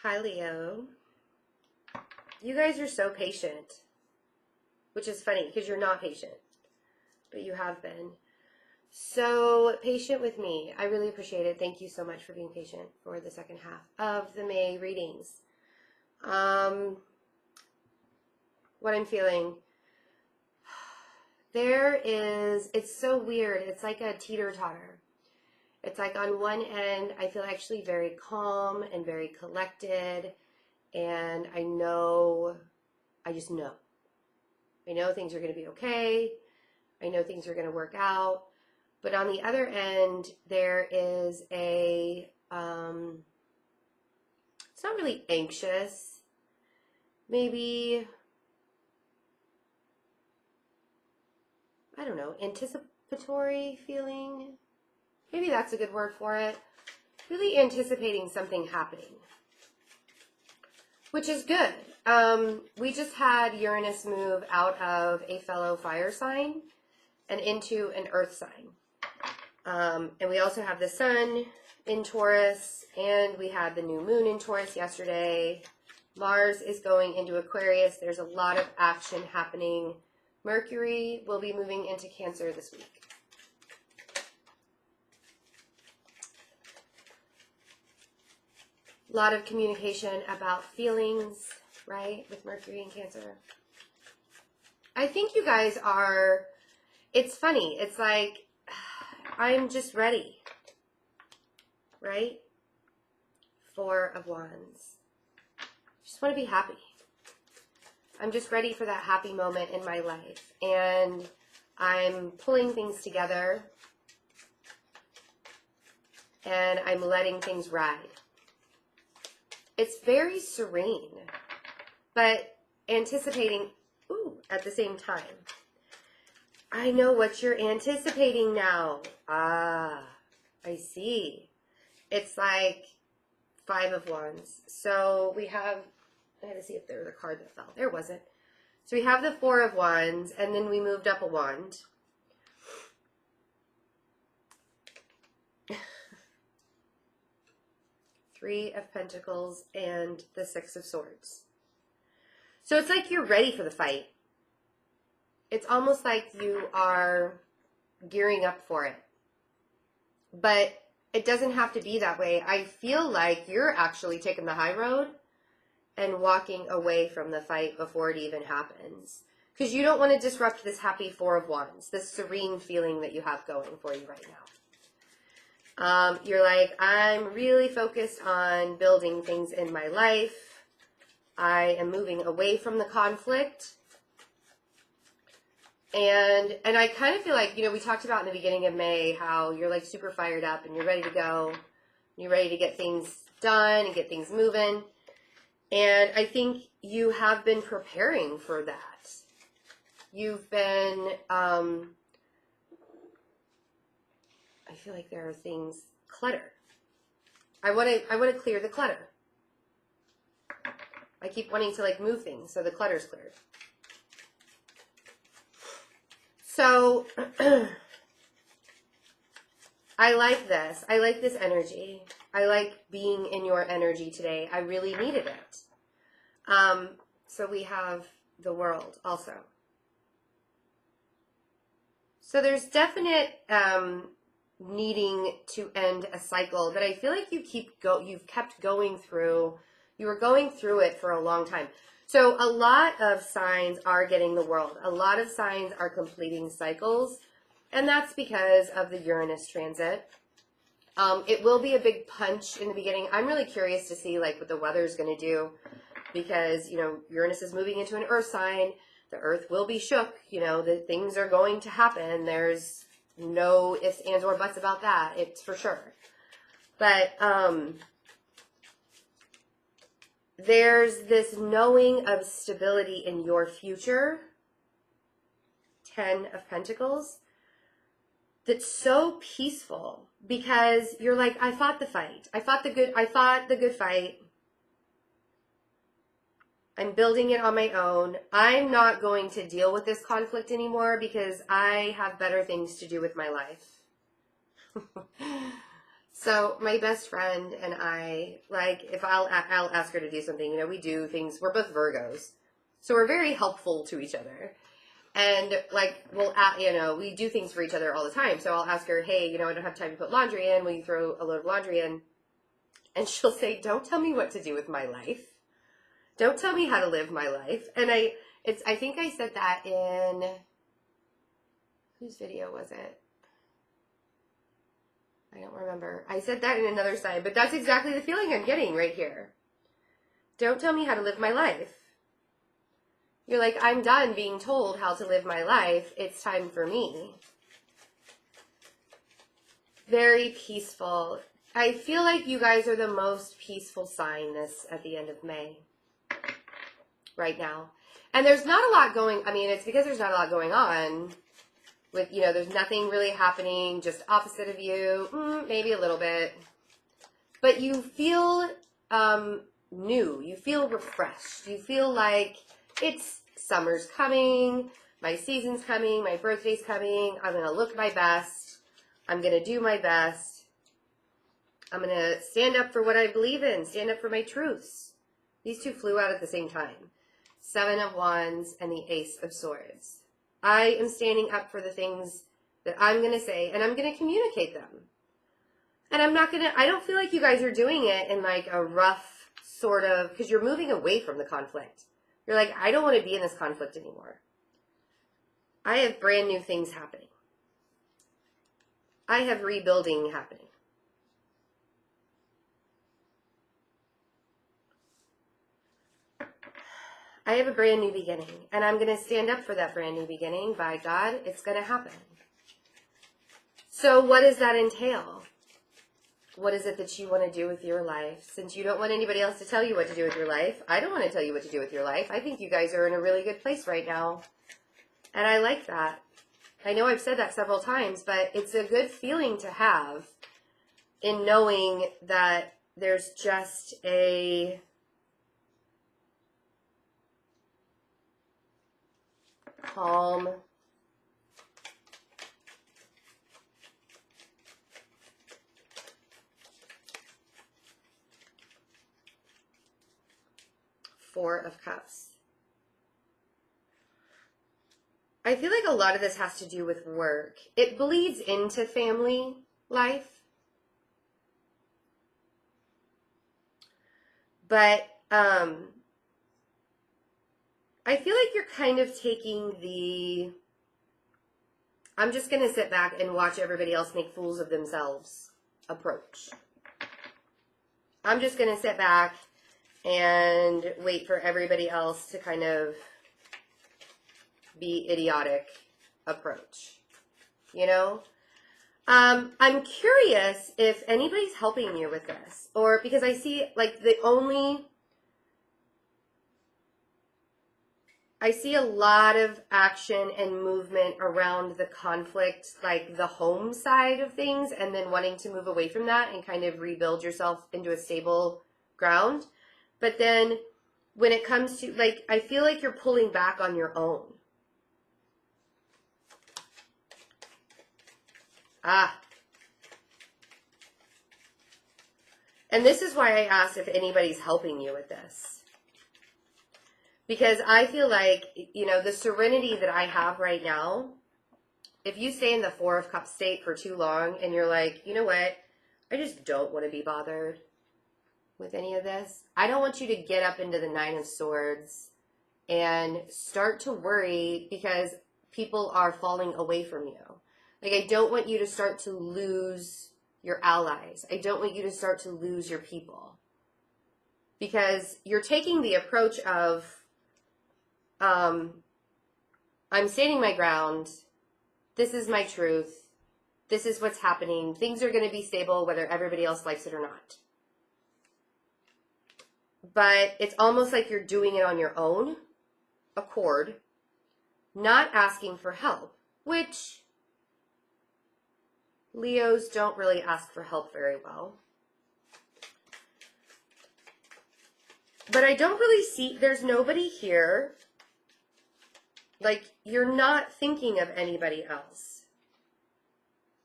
Hi, Leo. You guys are so patient, which is funny because you're not patient, but you have been. So patient with me. I really appreciate it. Thank you so much for being patient for the second half of the May readings. What I'm feeling. It's so weird. It's like a teeter-totter. It's like on one end, I feel actually very calm and very collected. And I just know. I know things are going to be okay. I know things are going to work out. But on the other end, there is it's not really anxious. Maybe, I don't know, anticipatory feeling. Maybe that's a good word for it. Really anticipating something happening, which is good. We just had Uranus move out of a fellow fire sign and into an earth sign. And we also have the sun in Taurus, and we had the new moon in Taurus yesterday. Mars is going into Aquarius. There's a lot of action happening. Mercury will be moving into Cancer this week. A lot of communication about feelings, right, with Mercury and Cancer. I think you guys are, it's funny. It's like, I'm just ready, right? Four of Wands. Just want to be happy. I'm just ready for that happy moment in my life. And I'm pulling things together. And I'm letting things ride. It's very serene, but anticipating, at the same time. I know what you're anticipating now. Ah, I see. It's like Five of Wands. So we have, I had to see if there was a card that fell. There wasn't. So we have the Four of Wands, and then we moved up a wand. Three of Pentacles and the Six of Swords. So it's like you're ready for the fight. It's almost like you are gearing up for it. But it doesn't have to be that way. I feel like you're actually taking the high road and walking away from the fight before it even happens. Because you don't want to disrupt this happy Four of Wands, this serene feeling that you have going for you right now. You're like, I'm really focused on building things in my life. I am moving away from the conflict. And I kind of feel like, we talked about in the beginning of May how you're like super fired up and you're ready to go. You're ready to get things done and get things moving. And I think you have been preparing for that. You've been, I feel like there are things, clutter. I want to clear the clutter. I keep wanting to like move things so the clutter's cleared. So I like this. I like this energy. I like being in your energy today. I really needed it. So we have the World also. So there's definite needing to end a cycle that I feel like you've kept going through. You were going through it for a long time. So a lot of signs are getting the World. A lot of signs are completing cycles, and that's because of the Uranus transit. It will be a big punch in the beginning. I'm really curious to see like what the weather's going to do because, Uranus is moving into an earth sign. The earth will be shook. The things are going to happen. There's no ifs, ands, or buts about that. It's for sure. But there's this knowing of stability in your future. 10 of Pentacles. That's so peaceful because you're like, I fought the fight. I fought the good fight. I'm building it on my own. I'm not going to deal with this conflict anymore because I have better things to do with my life. So my best friend and I, like, if I'll ask her to do something, you know, we do things, we're both Virgos. So we're very helpful to each other. And, like, you know, we do things for each other all the time. So I'll ask her, hey, you know, I don't have time to put laundry in. Will you throw a load of laundry in? And she'll say, don't tell me what to do with my life. Don't tell me how to live my life. And I think I said that in, whose video was it? I don't remember. I said that in another side, but that's exactly the feeling I'm getting right here. Don't tell me how to live my life. You're like, I'm done being told how to live my life. It's time for me. Very peaceful. I feel like you guys are the most peaceful sign at the end of May. Right now. And there's not a lot going, I mean, it's because there's not a lot going on with, you know, there's nothing really happening, just opposite of you, maybe a little bit. But you feel new. You feel refreshed. You feel like it's summer's coming, my season's coming, my birthday's coming. I'm going to look my best. I'm going to do my best. I'm going to stand up for what I believe in, stand up for my truths. These two flew out at the same time. 7 of Wands and the Ace of Swords. I am standing up for the things that I'm going to say, and I'm going to communicate them. And I don't feel like you guys are doing it in like a rough sort of, because you're moving away from the conflict. You're like, I don't want to be in this conflict anymore. I have brand new things happening. I have rebuilding happening. I have a brand new beginning, and I'm going to stand up for that brand new beginning. By God, it's going to happen. So what does that entail? What is it that you want to do with your life? Since you don't want anybody else to tell you what to do with your life, I don't want to tell you what to do with your life. I think you guys are in a really good place right now, and I like that. I know I've said that several times, but it's a good feeling to have in knowing that there's just a calm, Four of Cups. I feel like a lot of this has to do with work. It bleeds into family life. But I feel like you're kind of taking the, I'm just going to sit back and watch everybody else make fools of themselves approach. I'm just going to sit back and wait for everybody else to kind of be idiotic approach. You know? I'm curious if anybody's helping you with this. Or because I see like I see a lot of action and movement around the conflict, like the home side of things, and then wanting to move away from that and kind of rebuild yourself into a stable ground. But then when it comes to, like, I feel like you're pulling back on your own. And this is why I asked if anybody's helping you with this. Because I feel like, you know, the serenity that I have right now, if you stay in the Four of Cups state for too long and you're like, you know what, I just don't want to be bothered with any of this. I don't want you to get up into the Nine of Swords and start to worry because people are falling away from you. Like, I don't want you to start to lose your allies. I don't want you to start to lose your people. Because you're taking the approach of, I'm standing my ground. This is my truth. This is what's happening. Things are going to be stable whether everybody else likes it or not. But it's almost like you're doing it on your own accord, not asking for help, which Leos don't really ask for help very well. But I don't really see, there's nobody here. Like, you're not thinking of anybody else.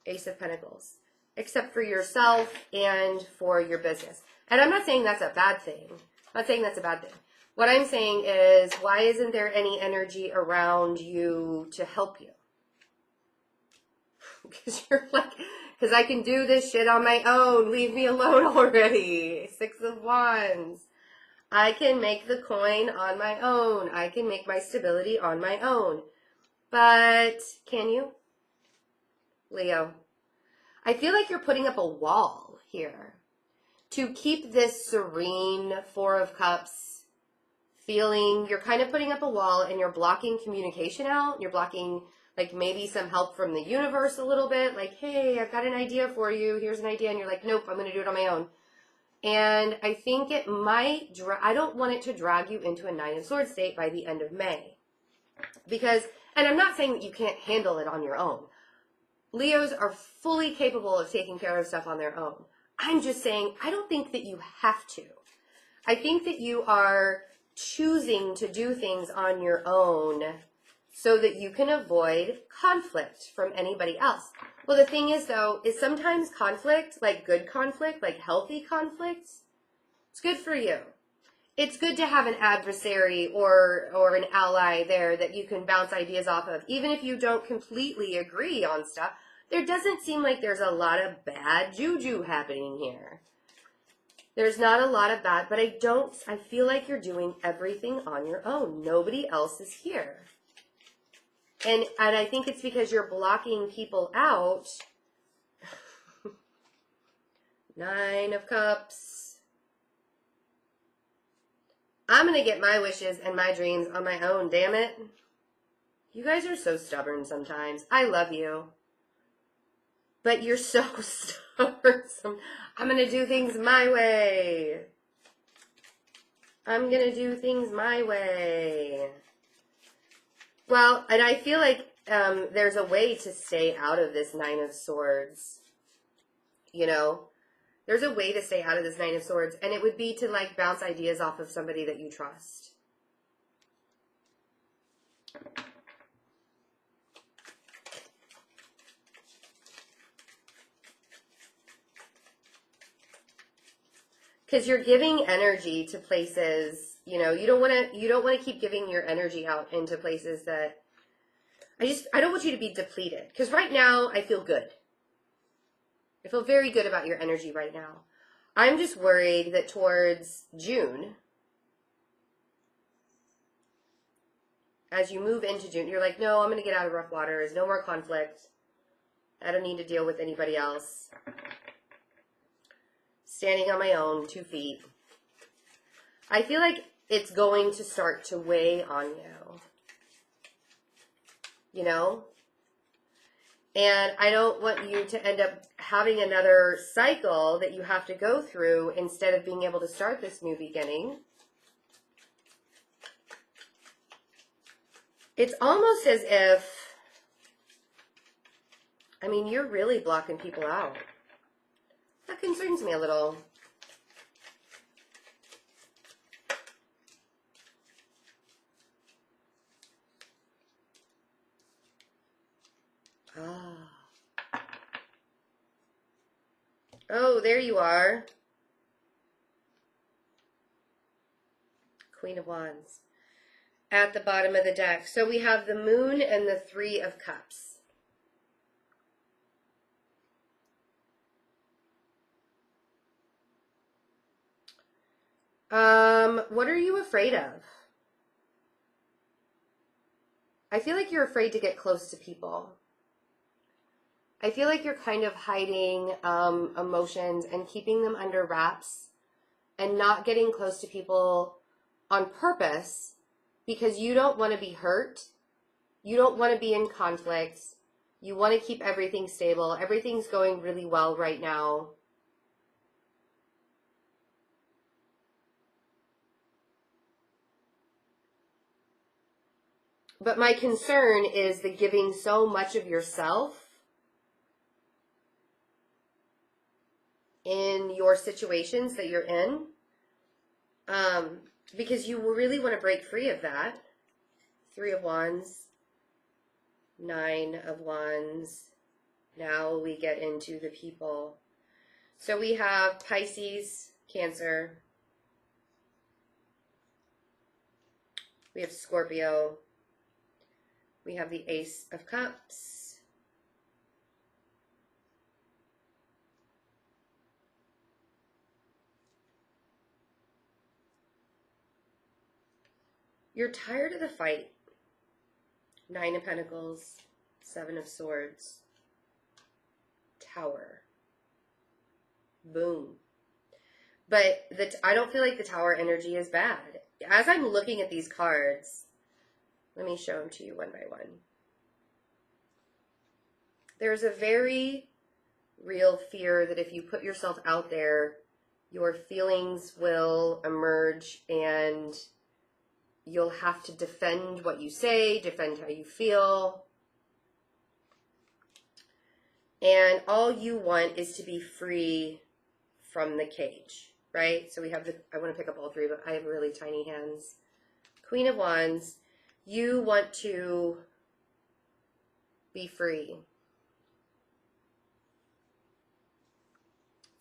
Ace of Pentacles. except for yourself and for your business. And I'm not saying that's a bad thing. I'm not saying that's a bad thing. What I'm saying is, why isn't there any energy around you to help you? Because you're like, because I can do this shit on my own. Leave me alone already. 6 of Wands. I can make the coin on my own. I can make my stability on my own. But can you? Leo, I feel like you're putting up a wall here to keep this serene 4 of Cups feeling. You're kind of putting up a wall and you're blocking communication out. You're blocking like maybe some help from the universe a little bit. Like, hey, I've got an idea for you. Here's an idea. And you're like, nope, I'm going to do it on my own. And I think it might, I don't want it to drag you into a 9 of Swords state by the end of May. Because, and I'm not saying that you can't handle it on your own. Leos are fully capable of taking care of stuff on their own. I'm just saying, I don't think that you have to. I think that you are choosing to do things on your own so that you can avoid conflict from anybody else. Well, the thing is, though, is sometimes conflict, like good conflict, like healthy conflict, it's good for you. It's good to have an adversary or an ally there that you can bounce ideas off of. Even if you don't completely agree on stuff, there doesn't seem like there's a lot of bad juju happening here. There's not a lot of bad, but I feel like you're doing everything on your own. Nobody else is here. And I think it's because you're blocking people out. 9 of Cups. I'm going to get my wishes and my dreams on my own, damn it. You guys are so stubborn sometimes. I love you. But you're so stubborn. I'm going to do things my way. I'm going to do things my way. Well, and I feel like there's a way to stay out of this 9 of Swords. You know? There's a way to stay out of this 9 of Swords. And it would be to, like, bounce ideas off of somebody that you trust. Because you're giving energy to places, you know, you don't want to keep giving your energy out into places that, I don't want you to be depleted. Because right now, I feel good. I feel very good about your energy right now. I'm just worried that towards June, as you move into June, you're like, no, I'm going to get out of rough waters. No more conflict. I don't need to deal with anybody else. Standing on my own, 2 feet. I feel like it's going to start to weigh on you. You know? And I don't want you to end up having another cycle that you have to go through instead of being able to start this new beginning. It's almost as if, I mean, you're really blocking people out. That concerns me a little. Oh, there you are. Queen of Wands. At the bottom of the deck. So we have the Moon and the 3 of Cups. What are you afraid of? I feel like you're afraid to get close to people. I feel like you're kind of hiding emotions and keeping them under wraps and not getting close to people on purpose because you don't want to be hurt. You don't want to be in conflict. You want to keep everything stable. Everything's going really well right now. But my concern is the giving so much of yourself in your situations that you're in, because you really want to break free of that. 3 of Wands, 9 of Wands, Now we get into the people. So we have Pisces, Cancer. We have Scorpio. We have the Ace of Cups. You're tired of the fight. Nine of Pentacles, Seven of Swords, Tower. Boom. But I don't feel like the Tower energy is bad. As I'm looking at these cards, let me show them to you one by one. There's a very real fear that if you put yourself out there, your feelings will emerge and you'll have to defend what you say, defend how you feel. And all you want is to be free from the cage, right? So we have I want to pick up all three, but I have really tiny hands. Queen of Wands, you want to be free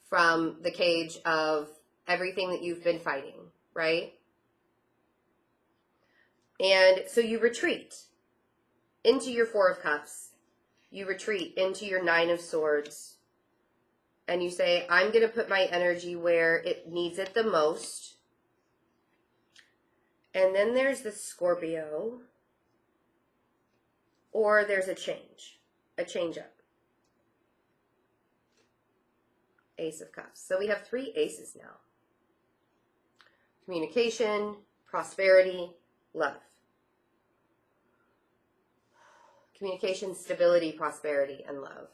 from the cage of everything that you've been fighting, right? And so you retreat into your Four of Cups. You retreat into your Nine of Swords. And you say, I'm going to put my energy where it needs it the most. And then there's the Scorpio. Or there's a change up. Ace of Cups. So we have three aces now. Communication, prosperity, love. Communication, stability, prosperity, and love.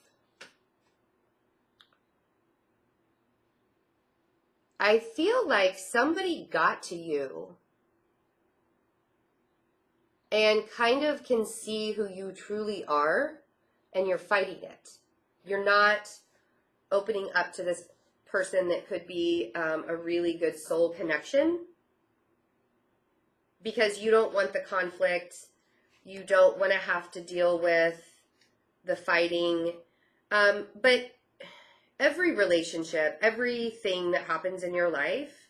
I feel like somebody got to you and kind of can see who you truly are, and you're fighting it. You're not opening up to this person that could be a really good soul connection because you don't want the conflict. You don't want to have to deal with the fighting. But every relationship, everything that happens in your life,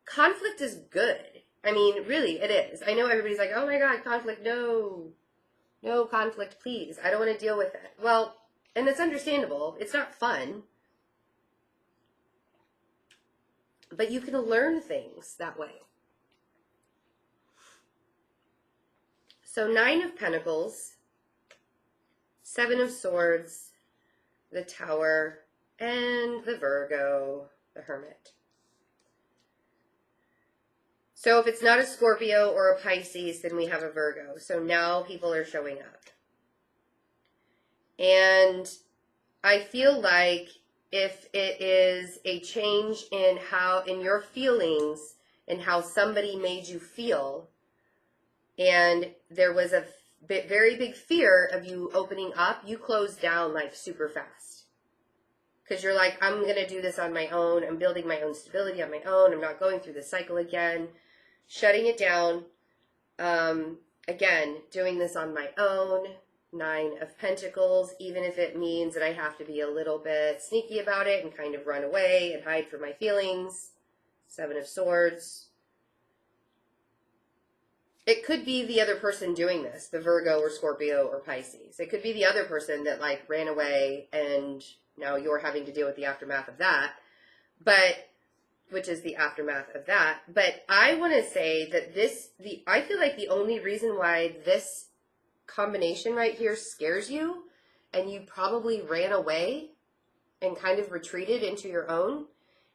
conflict is good. I mean, really, it is. I know everybody's like, oh my God, conflict, no. No conflict, please. I don't want to deal with it. Well, and it's understandable. It's not fun. But you can learn things that way. So 9 of Pentacles, 7 of Swords, the Tower, and the Virgo, the Hermit. So if it's not a Scorpio or a Pisces, then we have a Virgo. So now people are showing up. And I feel like if it is a change in your feelings and how somebody made you feel, and there was a very big fear of you opening up, you close down like super fast. Because you're like, I'm going to do this on my own. I'm building my own stability on my own. I'm not going through the cycle again. Shutting it down. Again, doing this on my own. 9 of Pentacles, even if it means that I have to be a little bit sneaky about it and kind of run away and hide from my feelings. 7 of Swords. It could be the other person doing this, the Virgo or Scorpio or Pisces. It could be the other person that like ran away and now you're having to deal with the aftermath of that. Which is the aftermath of that. But I want to say that I feel like the only reason why this combination right here scares you and you probably ran away and kind of retreated into your own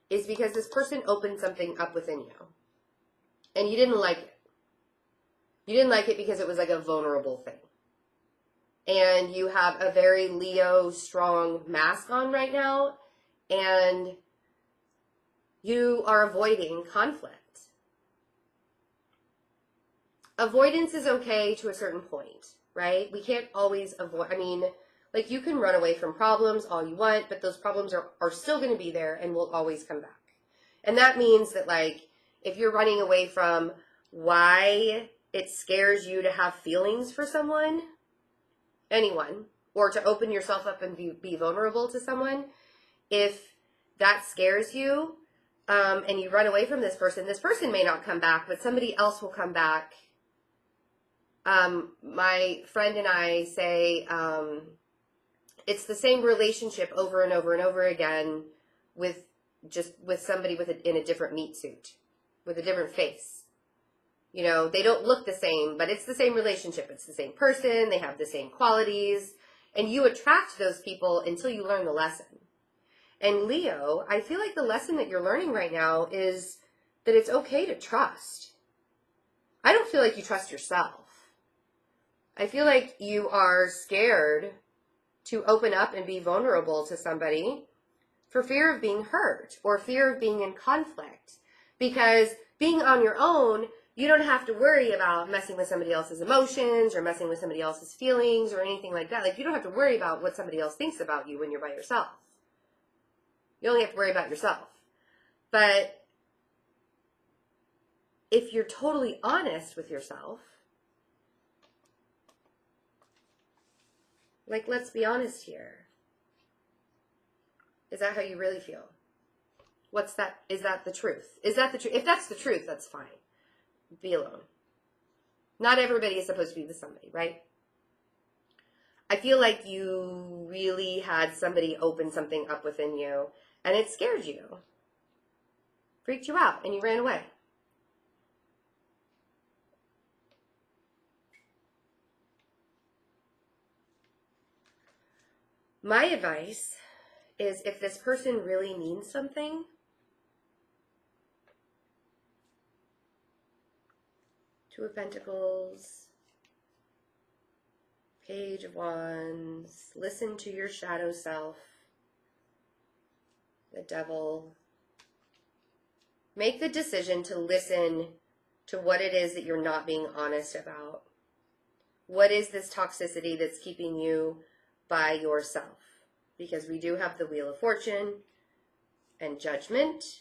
is because this person opened something up within you and you didn't like it. You didn't like it because it was like a vulnerable thing. And you have a very Leo strong mask on right now and you are avoiding conflict. Avoidance is okay to a certain point, right? We can't always avoid, I mean, like you can run away from problems all you want, but those problems are still going to be there and will always come back. And that means that like, if you're running away from why it scares you to have feelings for someone, anyone, or to open yourself up and be vulnerable to someone, if that scares you, and you run away from this person may not come back, but somebody else will come back. My friend and I say, it's the same relationship over and over and over again with somebody in a different meat suit, with a different face. You know, they don't look the same, but it's the same relationship. It's the same person. They have the same qualities. And you attract those people until you learn the lesson. And Leo, I feel like the lesson that you're learning right now is that it's okay to trust. I don't feel like you trust yourself. I feel like you are scared to open up and be vulnerable to somebody for fear of being hurt or fear of being in conflict. Because being on your own, you don't have to worry about messing with somebody else's emotions or messing with somebody else's feelings or anything like that. Like, you don't have to worry about what somebody else thinks about you when you're by yourself. You only have to worry about yourself. But if you're totally honest with yourself, like, let's be honest here. Is that how you really feel? What's that? Is that the truth? Is that the truth? If that's the truth, that's fine. Be alone. Not everybody is supposed to be with somebody, right? I feel like you really had somebody open something up within you, and it scared you. Freaked you out, and you ran away. My advice is, if this person really means something, Two of Pentacles, Page of Wands, listen to your shadow self, the Devil. Make the decision to listen to what it is that you're not being honest about. What is this toxicity that's keeping you by yourself? Because we do have the Wheel of Fortune and Judgment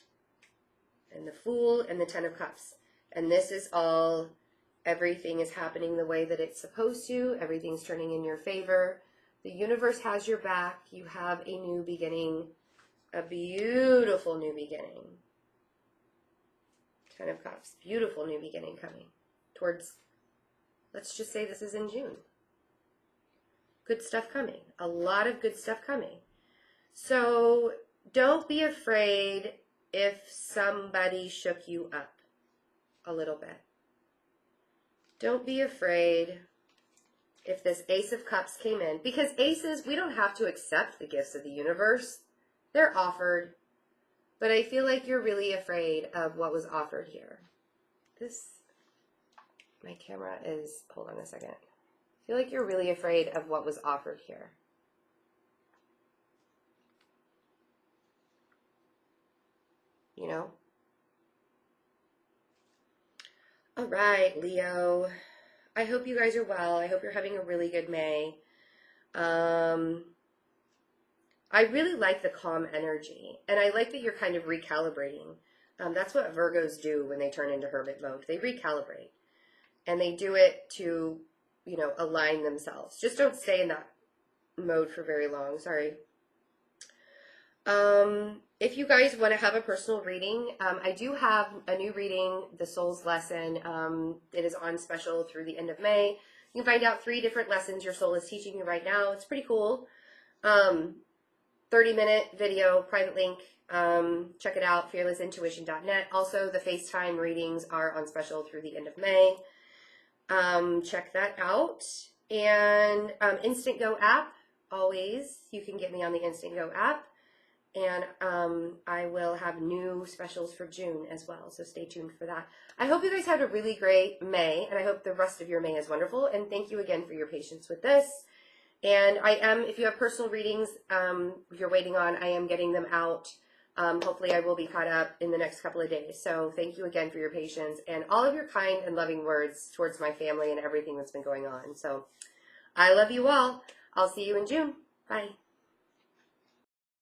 and the Fool and the Ten of Cups. And this is all, everything is happening the way that it's supposed to. Everything's turning in your favor. The universe has your back. You have a new beginning, a beautiful new beginning. Ten of Cups, beautiful new beginning coming towards, let's just say this is in June. Good stuff coming. A lot of good stuff coming. So don't be afraid if somebody shook you up a little bit. Don't be afraid if this Ace of Cups came in. Because aces, we don't have to accept the gifts of the universe. They're offered. But I feel like you're really afraid of what was offered here. My camera is, hold on a second. I feel like you're really afraid of what was offered here. You know? All right, Leo. I hope you guys are well. I hope you're having a really good May. I really like the calm energy, and I like that you're kind of recalibrating. That's what Virgos do when they turn into hermit mode. They recalibrate, and they do it to, you know, align themselves. Just don't stay in that mode for very long. Sorry. If you guys want to have a personal reading, I do have a new reading, The Soul's Lesson. It is on special through the end of May. You can find out 3 different lessons your soul is teaching you right now. It's pretty cool. 30-minute video, private link. Check it out, fearlessintuition.net. Also, the FaceTime readings are on special through the end of May. Check that out. And InstantGo app, always. You can get me on the InstantGo app. And I will have new specials for June as well, so stay tuned for that. I hope you guys had a really great May, and I hope the rest of your May is wonderful. And thank you again for your patience with this. And I am, if you have personal readings you're waiting on, I am getting them out. Hopefully I will be caught up in the next couple of days. So thank you again for your patience and all of your kind and loving words towards my family and everything that's been going on. So I love you all. I'll see you in June. Bye.